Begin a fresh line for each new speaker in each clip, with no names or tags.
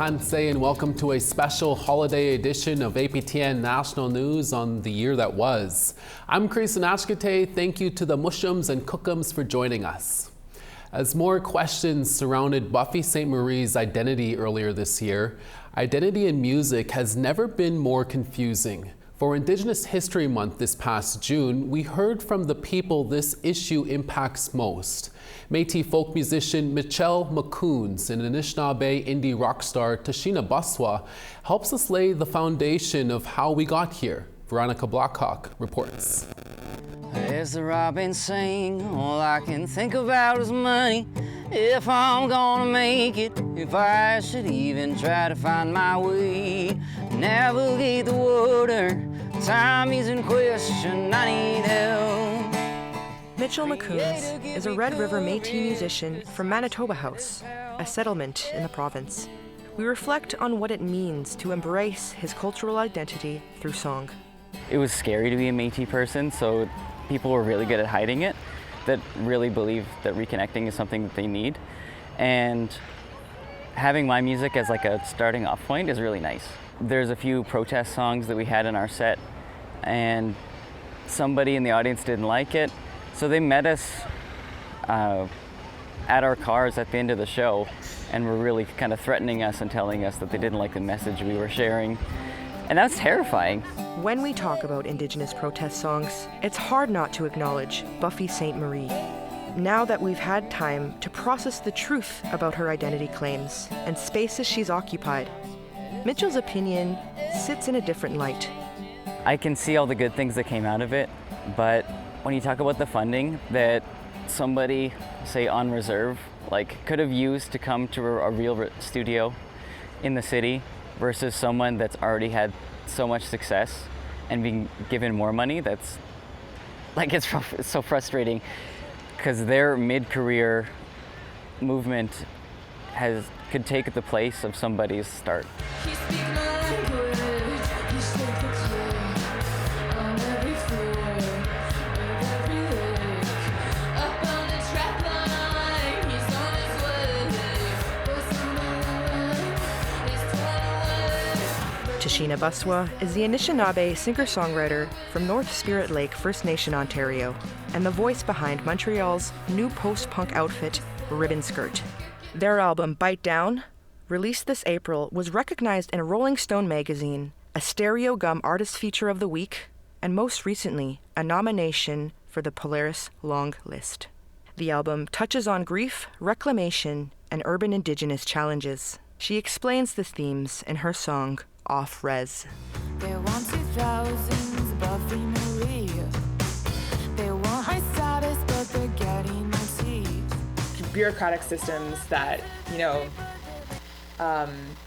Hanse, and welcome to a special holiday edition of APTN National News on the year that was. I'm Chris Anashkate. Thank you to the Mushums and Cookums for joining us. As more questions surrounded Buffy St. Marie's identity earlier this year, identity in music has never been more confusing. For Indigenous History Month this past June, we heard from the people this issue impacts most. Métis folk musician Michelle McCoons and Anishinaabe indie rock star Tashina Baswa helps us lay the foundation of how we got here. Veronica Blackhawk reports.
As the robin sing, all I can think about is money. If I'm gonna make it, if I should even try to find my way, navigate the water, time is in question, I need help.
Mitchell McCoons is a Red River Métis musician from Manitoba House, a settlement in the province. We reflect on what it means to embrace his cultural identity through song.
It was scary to be a Métis person, so people were really good at hiding it, that really believe that reconnecting is something that they need. And having my music as like a starting off point is really nice. There's a few protest songs that we had in our set, and somebody in the audience didn't like it. So they met us at our cars at the end of the show and were really kind of threatening us and telling us that they didn't like the message we were sharing. And that's terrifying.
When we talk about Indigenous protest songs, it's hard not to acknowledge Buffy St. Marie. Now that we've had time to process the truth about her identity claims and spaces she's occupied, Mitchell's opinion sits in a different light.
I can see all the good things that came out of it, but when you talk about the funding that somebody, say on reserve, like could have used to come to a real studio in the city versus someone that's already had so much success and being given more money, that's like, it's so frustrating because their mid-career movement could take the place of somebody's start.
Tashina Baswa is the Anishinaabe singer-songwriter from North Spirit Lake First Nation, Ontario, and the voice behind Montreal's new post-punk outfit, Ribbon Skirt. Their album, Bite Down, released this April, was recognized in Rolling Stone magazine, a Stereo Gum Artist Feature of the Week, and most recently, a nomination for the Polaris Long List. The album touches on grief, reclamation, and urban Indigenous challenges. She explains the themes in her song, Off Res.
They want 2000s Buffy Maria. They want high status, but they're getting my teeth.
Bureaucratic systems that,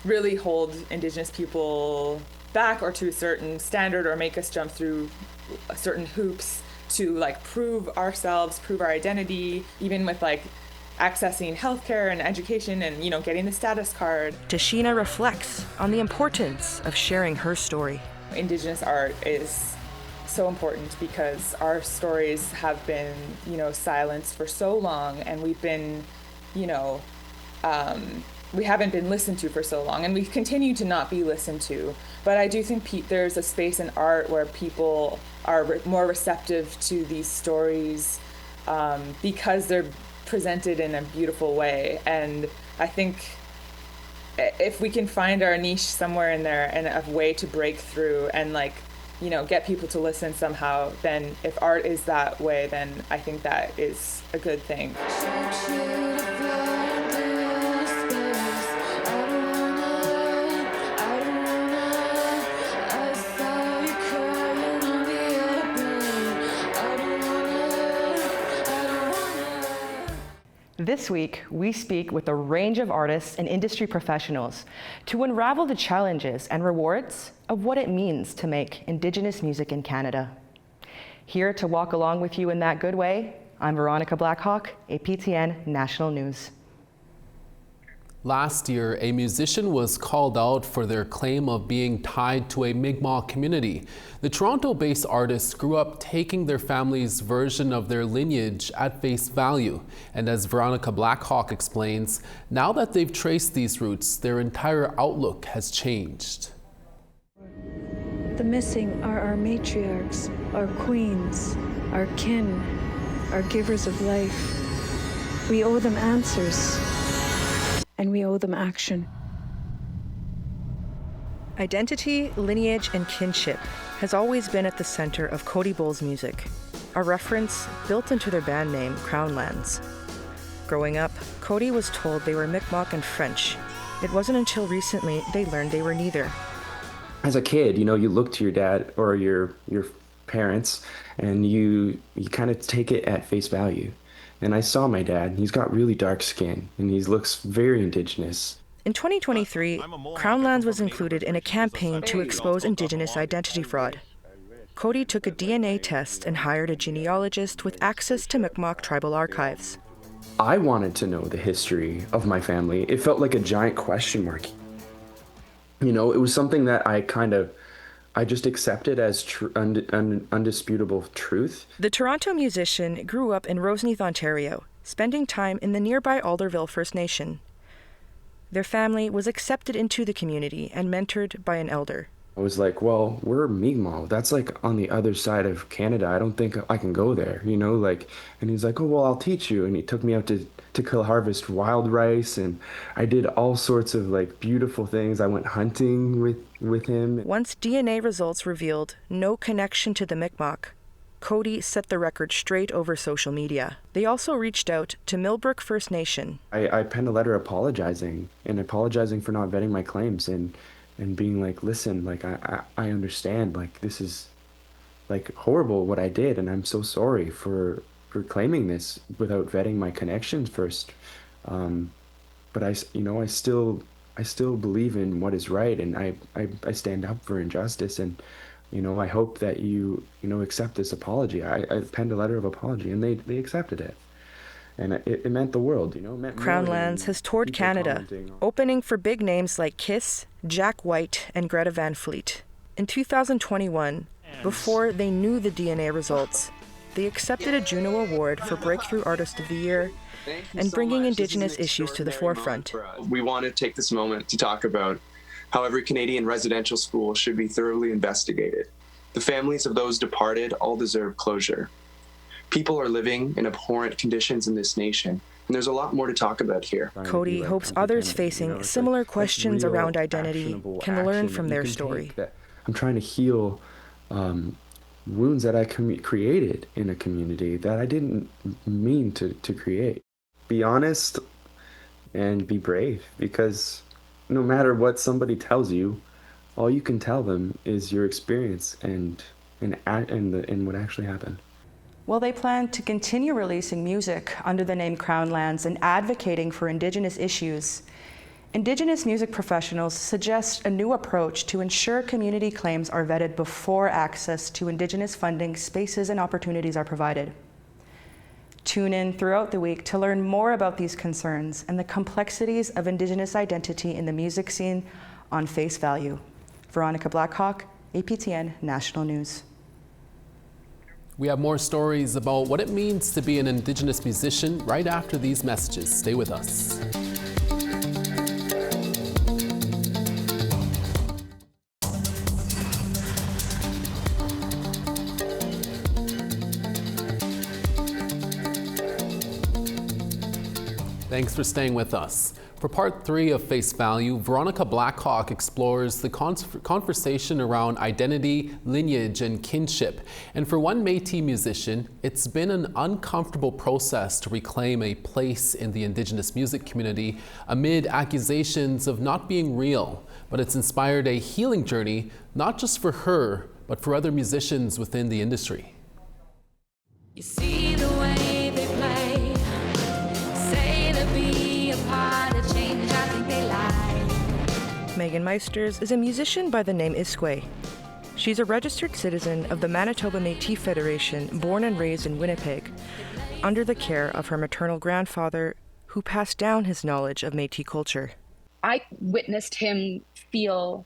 really hold Indigenous people back or to a certain standard or make us jump through certain hoops to prove ourselves, prove our identity, even with accessing healthcare and education and, getting the status card.
Tashina reflects on the importance of sharing her story.
Indigenous art is so important because our stories have been, silenced for so long, and we've been, we haven't been listened to for so long, and we continue to not be listened to. But I do think there's a space in art where people are more receptive to these stories because they're presented in a beautiful way. And I think if we can find our niche somewhere in there and a way to break through and get people to listen somehow, then if art is that way, then I think that is a good thing.
This week, we speak with a range of artists and industry professionals to unravel the challenges and rewards of what it means to make Indigenous music in Canada. Here to walk along with you in that good way, I'm Veronica Blackhawk, APTN National News.
Last year, a musician was called out for their claim of being tied to a Mi'kmaq community. The Toronto-based artist grew up taking their family's version of their lineage at face value. And as Veronica Blackhawk explains, now that they've traced these roots, their entire outlook has changed.
The missing are our matriarchs, our queens, our kin, our givers of life. We owe them answers. And we owe them action.
Identity, lineage, and kinship has always been at the center of Cody Bull's music, a reference built into their band name, Crownlands. Growing up, Cody was told they were Mi'kmaq and French. It wasn't until recently they learned they were neither.
As a kid, you look to your dad or your parents, and you kind of take it at face value. And I saw my dad. He's got really dark skin, and he looks very Indigenous.
In 2023, Crownlands was included in a campaign to expose Indigenous identity fraud. Cody took a DNA test and hired a genealogist with access to Mi'kmaq tribal archives.
I wanted to know the history of my family. It felt like a giant question mark. It was something that I just accepted as undisputable truth.
The Toronto musician grew up in Roseneath, Ontario, spending time in the nearby Alderville First Nation. Their family was accepted into the community and mentored by an elder.
I was like, well, we're Mi'kmaq. That's on the other side of Canada. I don't think I can go there, and he's like, oh, well, I'll teach you. And he took me out to harvest wild rice, and I did all sorts of beautiful things. I went hunting with him.
Once DNA results revealed no connection to the Mi'kmaq, Cody set the record straight over social media. They also reached out to Millbrook First Nation.
I penned a letter apologizing for not vetting my claims and being like, listen, I understand, this is horrible what I did, and I'm so sorry for claiming this without vetting my connections first. But I still believe in what is right, and I stand up for injustice, and I hope that you accept this apology. I penned a letter of apology, and they accepted it. And it meant the world,
Crownlands has toured Canada, opening for big names like Kiss, Jack White, and Greta Van Fleet. In 2021, before they knew the DNA results, they accepted a Juno Award for Breakthrough Artist of the Year and bringing Indigenous issues to the forefront.
We want to take this moment to talk about how every Canadian residential school should be thoroughly investigated. The families of those departed all deserve closure. People are living in abhorrent conditions in this nation, and there's a lot more to talk about here.
Cody hopes others facing similar questions around identity can learn from their story.
I'm trying to heal wounds that I created in a community that I didn't mean to create. Be honest and be brave, because no matter what somebody tells you, all you can tell them is your experience and what actually happened.
Well, they plan to continue releasing music under the name Crownlands and advocating for Indigenous issues. Indigenous music professionals suggest a new approach to ensure community claims are vetted before access to Indigenous funding, spaces, and opportunities are provided. Tune in throughout the week to learn more about these concerns and the complexities of Indigenous identity in the music scene on face value. Veronica Blackhawk, APTN National News.
We have more stories about what it means to be an Indigenous musician right after these messages. Stay with us. Thanks for staying with us. For part 3 of Face Value, Veronica Blackhawk explores the conversation around identity, lineage, and kinship. And for one Métis musician, it's been an uncomfortable process to reclaim a place in the Indigenous music community amid accusations of not being real. But it's inspired a healing journey, not just for her, but for other musicians within the industry.
You see the way they play, say to be a part of change, I think they lie.
Megan Meisters is a musician by the name Iskway. She's a registered citizen of the Manitoba Métis Federation, born and raised in Winnipeg, under the care of her maternal grandfather, who passed down his knowledge of Métis culture.
I witnessed him feel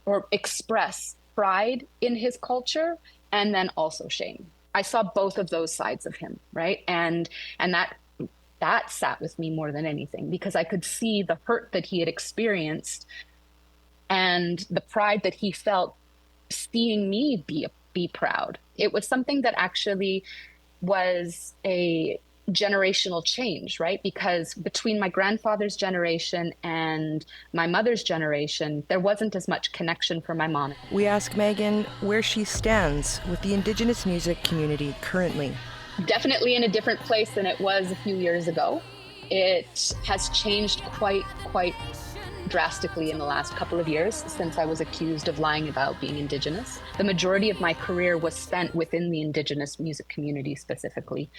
or express pride in his culture and then also shame. I saw both of those sides of him, right? And that sat with me more than anything, because I could see the hurt that he had experienced and the pride that he felt seeing me be proud. It was something that actually was a generational change, right? Because between my grandfather's generation and my mother's generation, there wasn't as much connection for my mom.
We ask Megan where she stands with the Indigenous music community currently.
Definitely in a different place than it was a few years ago. It has changed quite drastically in the last couple of years since I was accused of lying about being Indigenous. The majority of my career was spent within the Indigenous music community specifically.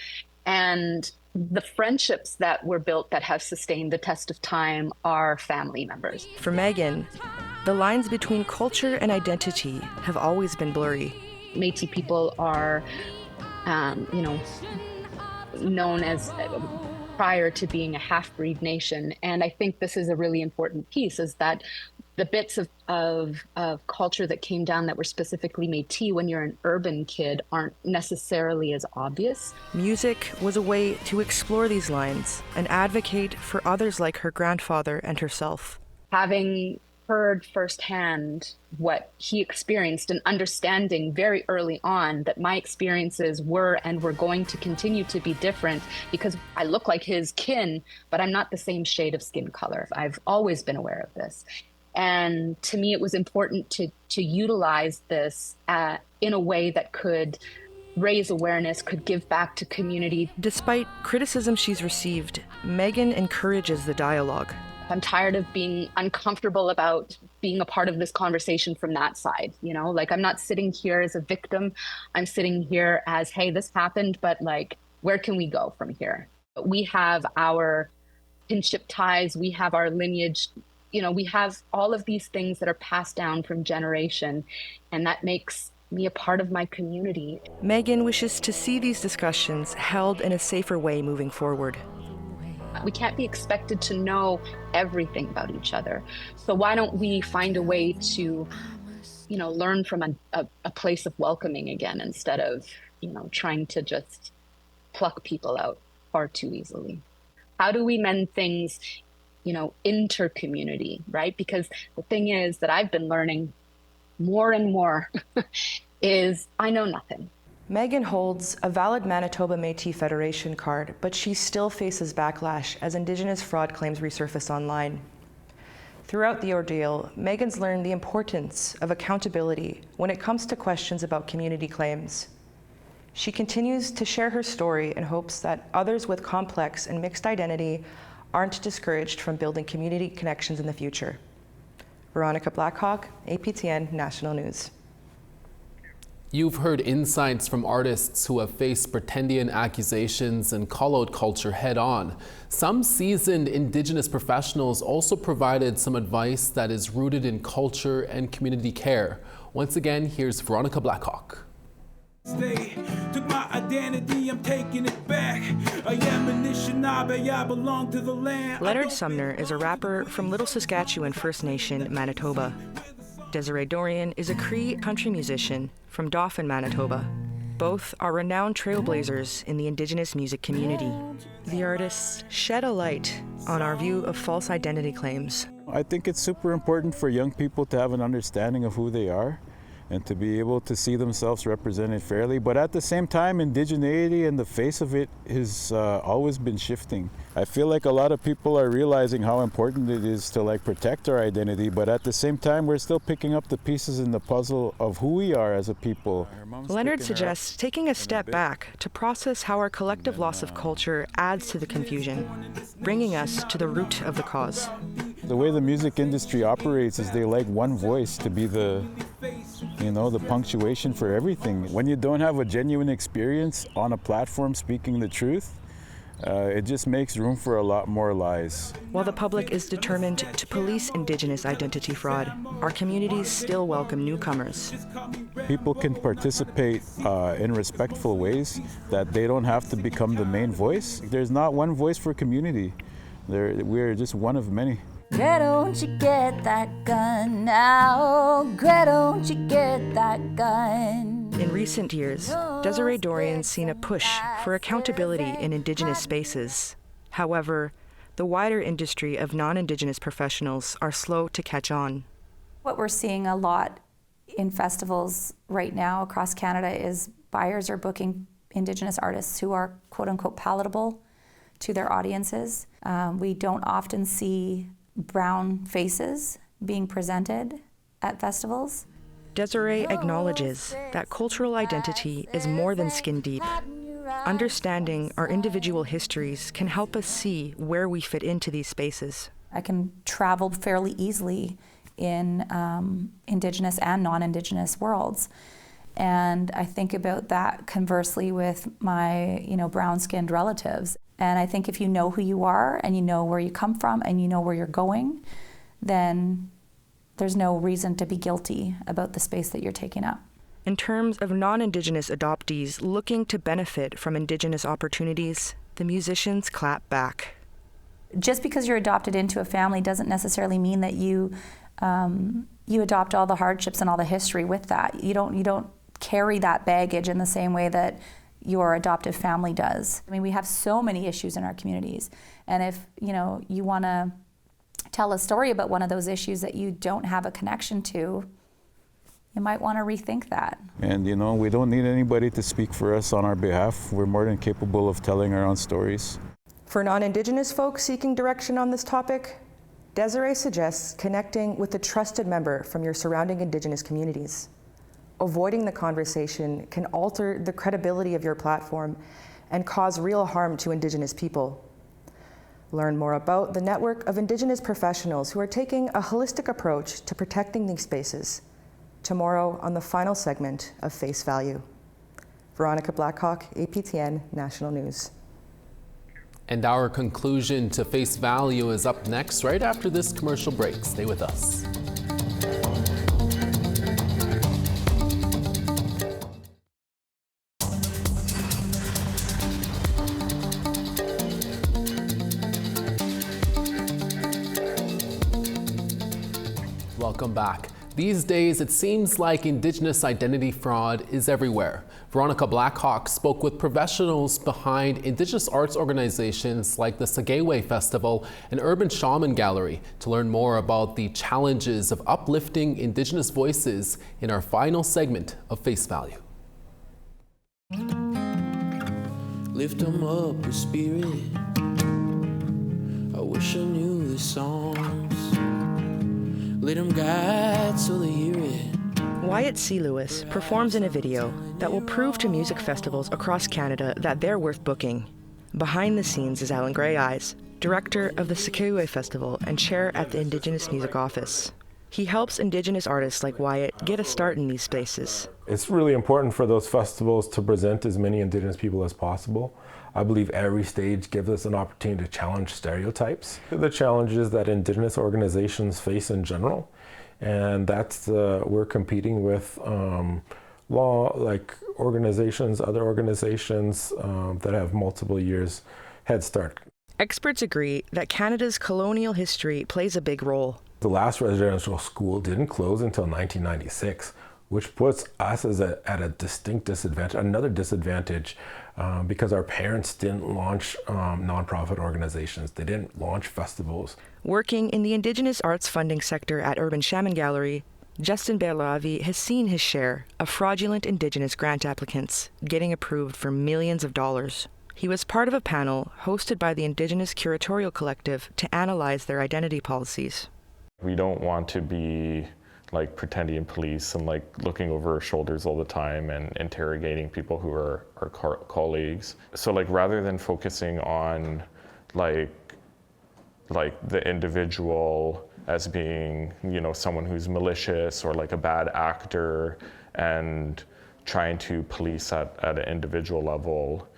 And the friendships that were built that have sustained the test of time are family members.
For Megan, the lines between culture and identity have always been blurry.
Métis people are, known as prior to being a half-breed nation. And I think this is a really important piece, is that the bits of culture that came down that were specifically Métis when you're an urban kid aren't necessarily as obvious.
Music was a way to explore these lines and advocate for others like her grandfather and herself.
Having heard firsthand what he experienced and understanding very early on that my experiences were and were going to continue to be different because I look like his kin, but I'm not the same shade of skin color. I've always been aware of this. And to me, it was important to utilize this in a way that could raise awareness, could give back to community.
Despite criticism she's received, Megan encourages the dialogue.
I'm tired of being uncomfortable about being a part of this conversation from that side. I'm not sitting here as a victim. I'm sitting here as, hey, this happened, but where can we go from here? We have our kinship ties. We have our lineage. We have all of these things that are passed down from generation, and that makes me a part of my community.
Megan wishes to see these discussions held in a safer way moving forward.
We can't be expected to know everything about each other. So why don't we find a way to, learn from a place of welcoming again, instead of, trying to just pluck people out far too easily? How do we mend things, inter-community, right? Because the thing is that I've been learning more and more is I know nothing.
Megan holds a valid Manitoba Métis Federation card, but she still faces backlash as Indigenous fraud claims resurface online. Throughout the ordeal, Megan's learned the importance of accountability when it comes to questions about community claims. She continues to share her story in hopes that others with complex and mixed identity aren't discouraged from building community connections in the future. Veronica Blackhawk, APTN National News.
You've heard insights from artists who have faced pretendian accusations and call out culture head on. Some seasoned Indigenous professionals also provided some advice that is rooted in culture and community care. Once again, here's Veronica Blackhawk.
Took my identity, I'm taking it back. I am Anishinaabe, I belong to the land.
Leonard Sumner is a rapper from Little Saskatchewan First Nation, Manitoba. Desiree Dorian is a Cree country musician from Dauphin, Manitoba. Both are renowned trailblazers in the Indigenous music community. The artists shed a light on our view of false identity claims.
I think it's super important for young people to have an understanding of who they are and to be able to see themselves represented fairly. But at the same time, indigeneity and the face of it has always been shifting. I feel like a lot of people are realizing how important it is to protect our identity, but at the same time, we're still picking up the pieces in the puzzle of who we are as a people.
Leonard suggests taking a step back to process how our collective loss of culture adds to the confusion, bringing us to the root of the cause.
The way the music industry operates is they like one voice to be the punctuation for everything. When you don't have a genuine experience on a platform speaking the truth, it just makes room for a lot more lies.
While the public is determined to police Indigenous identity fraud, our communities still welcome newcomers.
People can participate in respectful ways, that they don't have to become the main voice. There's not one voice for community. We're just one of many.
Greta, don't you get that gun now? Greta, don't you get that gun?
In recent years, Desiree Dorian's seen a push for accountability in Indigenous spaces. However, the wider industry of non-Indigenous professionals are slow to catch on.
What we're seeing a lot in festivals right now across Canada is buyers are booking Indigenous artists who are quote-unquote palatable to their audiences. We don't often see brown faces being presented at festivals.
Desiree acknowledges that cultural identity is more than skin deep. Understanding our individual histories can help us see where we fit into these spaces.
I can travel fairly easily in Indigenous and non-Indigenous worlds. And I think about that conversely with my, brown-skinned relatives. And I think if you know who you are and you know where you come from and you know where you're going, then there's no reason to be guilty about the space that you're taking up.
In terms of non-Indigenous adoptees looking to benefit from Indigenous opportunities, the musicians clap back.
Just because you're adopted into a family doesn't necessarily mean that you adopt all the hardships and all the history with that. You don't carry that baggage in the same way that your adoptive family does. I mean, we have so many issues in our communities, and if you want to tell a story about one of those issues that you don't have a connection to, you might want to rethink that.
And we don't need anybody to speak for us on our behalf. We're more than capable of telling our own stories.
For non-Indigenous folks seeking direction on this topic, Desiree suggests connecting with a trusted member from your surrounding Indigenous communities. Avoiding the conversation can alter the credibility of your platform and cause real harm to Indigenous people. Learn more about the network of Indigenous professionals who are taking a holistic approach to protecting these spaces tomorrow on the final segment of Face Value. Veronica Blackhawk, APTN National News.
And our conclusion to Face Value is up next, right after this commercial break. Stay with us. Welcome back. These days, it seems like Indigenous identity fraud is everywhere. Veronica Blackhawk spoke with professionals behind Indigenous arts organizations like the Sagaywe Festival and Urban Shaman Gallery to learn more about the challenges of uplifting Indigenous voices in our final segment of Face Value.
Lift 'em up with spirit. I wish I knew the songs. Let 'em guide so they hear it.
Wyatt C. Lewis performs in a video that will prove to music festivals across Canada that they're worth booking. Behind the scenes is Alan Grey Eyes, director of the Sagaywe Festival and chair at the Indigenous Music Office. He helps Indigenous artists like Wyatt get a start in these spaces.
It's really important for those festivals to present as many Indigenous people as possible. I believe every stage gives us an opportunity to challenge stereotypes, the challenges that Indigenous organizations face in general. And that's we're competing with other organizations that have multiple years head start.
Experts agree that Canada's colonial history plays a big role.
The last residential school didn't close until 1996, which puts us at a distinct disadvantage, another disadvantage, because our parents didn't launch nonprofit organizations. They didn't launch festivals.
Working in the Indigenous arts funding sector at Urban Shaman Gallery, Justin Berlavi has seen his share of fraudulent Indigenous grant applicants getting approved for millions of dollars. He was part of a panel hosted by the Indigenous Curatorial Collective to analyze their identity policies.
We don't want to be like pretending police and like looking over our shoulders all the time and interrogating people who are our colleagues. So like rather than focusing on like the individual as being, someone who's malicious or like a bad actor and trying to police at an individual level,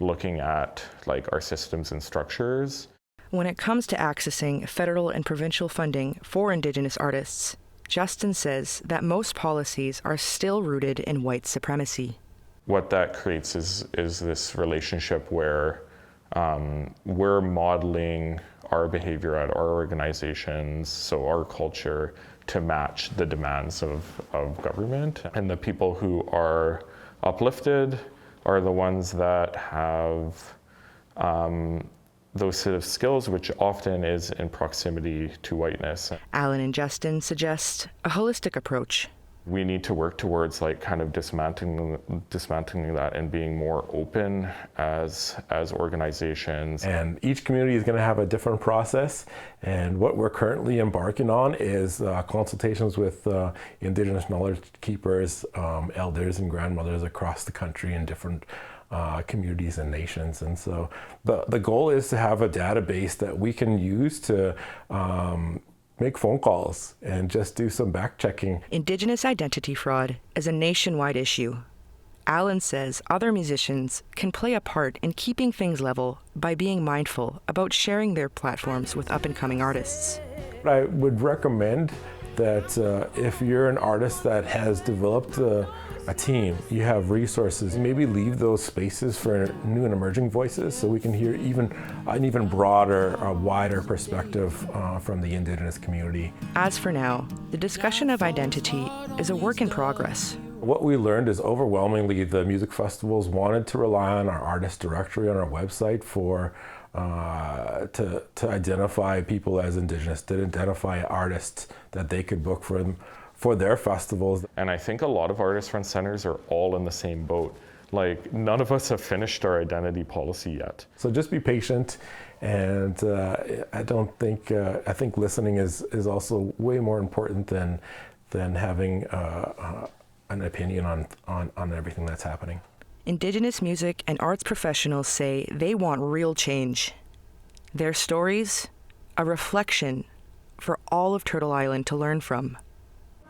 looking at like our systems and structures.
When it comes to accessing federal and provincial funding for Indigenous artists, Justin says that most policies are still rooted in white supremacy.
What that creates is this relationship where we're modeling our behavior at our organizations, so our culture, to match the demands of government. And the people who are uplifted are the ones that have those set of skills, which often is in proximity to whiteness.
Alan and Justin suggest a holistic approach.
We need to work towards like kind of dismantling that and being more open as organizations.
And each community is going to have a different process. And what we're currently embarking on is consultations with Indigenous knowledge keepers, elders and grandmothers across the country in different communities and nations. And so the goal is to have a database that we can use to make phone calls and just do some back checking.
Indigenous identity fraud is a nationwide issue. Alan says other musicians can play a part in keeping things level by being mindful about sharing their platforms with up-and-coming artists.
I would recommend that if you're an artist that has developed a team, you have resources, maybe leave those spaces for new and emerging voices so we can hear an even broader, wider perspective from the Indigenous community.
As for now, the discussion of identity is a work in progress.
What we learned is overwhelmingly the music festivals wanted to rely on our artist directory on our website for to identify people as Indigenous, to identify artists that they could book for their festivals.
And I think a lot of artist-run centers are all in the same boat. Like, none of us have finished our identity policy yet.
So just be patient, and I think listening is also way more important than having an opinion on everything that's happening.
Indigenous music and arts professionals say they want real change. Their stories, a reflection for all of Turtle Island to learn from.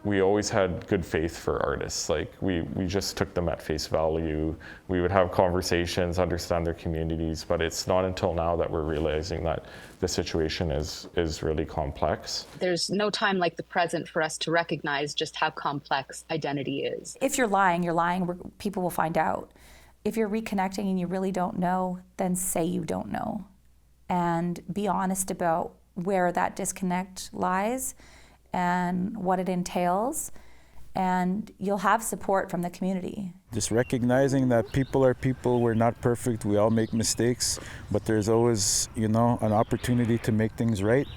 We always had good faith for artists. Like we just took them at face value. We would have conversations, understand their communities, but it's not until now that we're realizing that the situation is really complex.
There's no time like the present for us to recognize just how complex identity is.
If you're lying, people will find out. If you're reconnecting and you really don't know, then say you don't know. And be honest about where that disconnect lies and what it entails, and you'll have support from the community.
Just recognizing that people are people, we're not perfect, we all make mistakes, but there's always, an opportunity to make things right.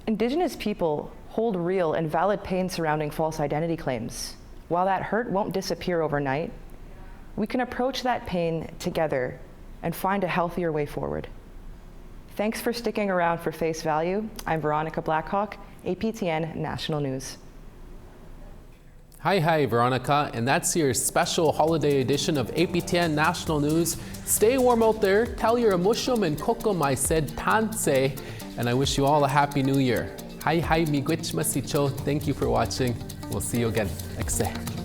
Indigenous people hold real and valid pain surrounding false identity claims. While that hurt won't disappear overnight, we can approach that pain together and find a healthier way forward. Thanks for sticking around for Face Value. I'm Veronica Blackhawk, APTN National News.
Hi, Veronica, and that's your special holiday edition of APTN National News. Stay warm out there, tell your amushum and kokum I said tanse, and I wish you all a happy new year. Hi, miigwich masicho. Thank you for watching. We'll see you again. Ekse.